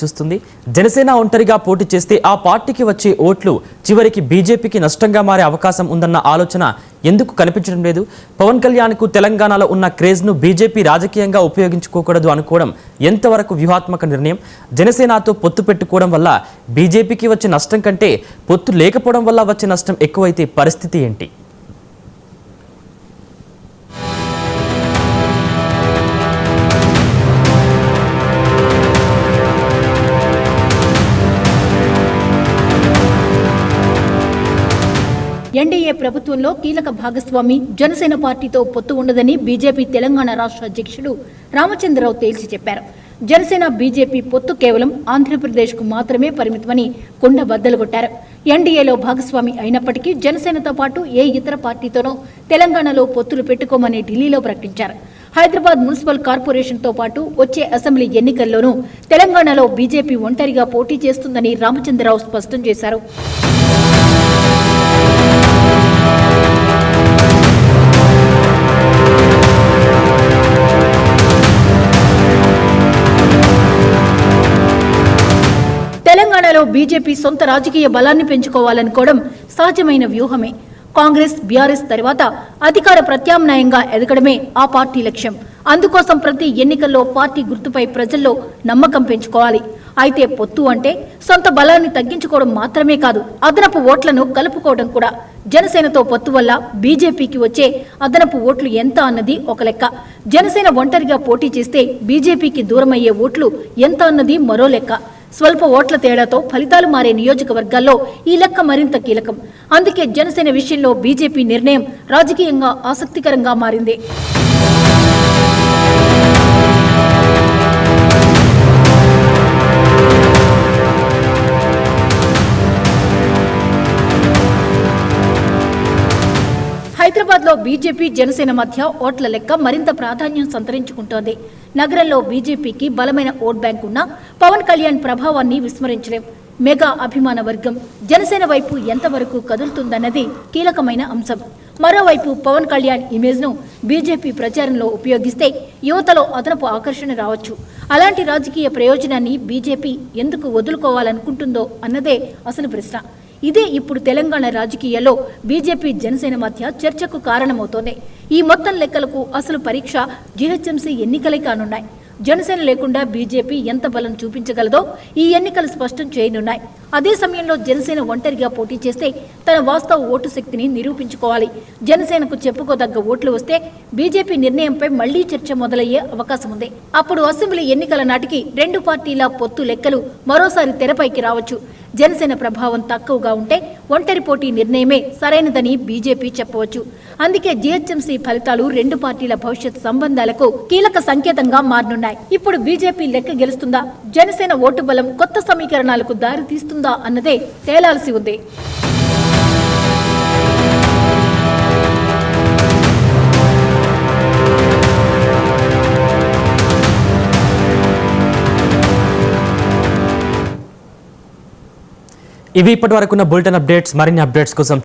చూస్తుంది. జనసేన ఒంటరిగా పోటీ చేస్తే ఆ పార్టీకి వచ్చే ఓట్లు చివరికి బీజేపీకి నష్టంగా మారే అవకాశం ఉందన్న ఆలోచన ఎందుకు కనిపించడం లేదు? పవన్ కళ్యాణ్కు తెలంగాణలో ఉన్న క్రేజ్ను బీజేపీ రాజకీయంగా ఉపయోగించుకోకూడదు అనుకోవడం ఎంతవరకు వ్యూహాత్మక నిర్ణయం? జనసేనతో పొత్తు పెట్టుకోవడం వల్ల బీజేపీకి వచ్చే నష్టం కంటే పొత్తు లేకపోవడం వల్ల వచ్చే నష్టం ఎక్కువైతే పరిస్థితి ఏంటి? ఎన్డీఏ ప్రభుత్వంలో కీలక భాగస్వామి జనసేన పార్టీతో పొత్తు ఉండదని బీజేపీ తెలంగాణ రాష్ట్ర అధ్యక్షుడు రామచంద్రరావు తేల్చి చెప్పారు. జనసేన బీజేపీ పొత్తు కేవలం ఆంధ్రప్రదేశ్కు మాత్రమే పరిమితమని కుండ బద్దలు కొట్టారు. ఎన్డీఏలో భాగస్వామి అయినప్పటికీ జనసేనతో పాటు ఏ ఇతర పార్టీతోనూ తెలంగాణలో పొత్తులు పెట్టుకోమని ఢిల్లీలో ప్రకటించారు. హైదరాబాద్ మున్సిపల్ కార్పొరేషన్తో పాటు వచ్చే అసెంబ్లీ ఎన్నికల్లోనూ తెలంగాణలో బీజేపీ ఒంటరిగా పోటీ చేస్తుందని రామచంద్రరావు స్పష్టం చేశారు. తెలంగాణలో బీజేపీ సొంత రాజకీయ బలాన్ని పెంచుకోవాలనుకోవడం సహజమైన వ్యూహమే. కాంగ్రెస్, బీఆర్ఎస్ తర్వాత అధికార ప్రత్యామ్నాయంగా ఎదగడమే ఆ పార్టీ లక్ష్యం. అందుకోసం ప్రతి ఎన్నికల్లో పార్టీ గుర్తుపై ప్రజల్లో నమ్మకం పెంచుకోవాలి. అయితే పొత్తు అంటే సొంత బలాన్ని తగ్గించుకోవడం మాత్రమే కాదు, అదనపు ఓట్లను కలుపుకోవడం కూడా. జనసేనతో పొత్తు వల్ల బీజేపీకి వచ్చే అదనపు ఓట్లు ఎంత అన్నది ఒక లెక్క. జనసేన ఒంటరిగా పోటీ చేస్తే బీజేపీకి దూరమయ్యే ఓట్లు ఎంత అన్నది మరో లెక్క. స్వల్ప ఓట్ల తేడాతో ఫలితాలు మారే నియోజకవర్గాల్లో ఈ లెక్క మరింత కీలకం. అందుకే జనసేన విషయంలో బీజేపీ నిర్ణయం రాజకీయంగా ఆసక్తికరంగా మారింది. హైదరాబాద్ లో బీజేపీ జనసేన మధ్య ఓట్ల లెక్క మరింత ప్రాధాన్యం సంతరించుకుంటోంది. నగరంలో బీజేపీకి బలమైన ఓట్ బ్యాంక్ ఉన్నా పవన్ కళ్యాణ్ ప్రభావాన్ని విస్మరించలేం. మెగా అభిమాన వర్గం జనసేన వైపు ఎంతవరకు కదులుతుందన్నది కీలకమైన అంశం. మరోవైపు పవన్ కళ్యాణ్ ఇమేజ్ ను బీజేపీ ప్రచారంలో ఉపయోగిస్తే యువతలో అదనపు ఆకర్షణ రావచ్చు. అలాంటి రాజకీయ ప్రయోజనాన్ని బీజేపీ ఎందుకు వదులుకోవాలనుకుంటుందో అన్నదే అసలు ప్రశ్న. ఇదే ఇప్పుడు తెలంగాణ రాజకీయాల్లో బీజేపీ జనసేన మధ్య చర్చకు కారణమవుతోంది. ఈ మొత్తం లెక్కలకు అసలు పరీక్ష జీహెచ్ఎంసీ ఎన్నికలే కానున్నాయి. జనసేన లేకుండా బీజేపీ ఎంత బలం చూపించగలదో ఈ ఎన్నికలు స్పష్టం చేయనున్నాయి. అదే సమయంలో జనసేన ఒంటరిగా పోటీ చేస్తే తన వాస్తవ ఓటు శక్తిని నిరూపించుకోవాలి. జనసేనకు చెప్పుకోదగ్గ ఓట్లు వస్తే బీజేపీ నిర్ణయంపై మళ్లీ చర్చ మొదలయ్యే అవకాశం ఉంది. అప్పుడు అసెంబ్లీ ఎన్నికల నాటికి రెండు పార్టీల పొత్తు లెక్కలు మరోసారి తెరపైకి రావచ్చు. జనసేన ప్రభావం తక్కువగా ఉంటే ఒంటరి పోటీ నిర్ణయమే సరైనదని బీజేపీ చెప్పవచ్చు. అందుకే జీహెచ్ఎంసీ ఫలితాలు రెండు పార్టీల భవిష్యత్ సంబంధాలకు కీలక సంకేతంగా మారనున్నాయి. ఇప్పుడు బీజేపీ లెక్క గెలుస్తుందా, జనసేన ఓటు బలం కొత్త సమీకరణాలకు దారి తీస్తుందా అన్నదే తేలాల్సి ఉంది. ఇవి ఇప్పటివరకున్న బులెటిన్ అప్డేట్స్. మరిన్ని అప్డేట్స్ కోసం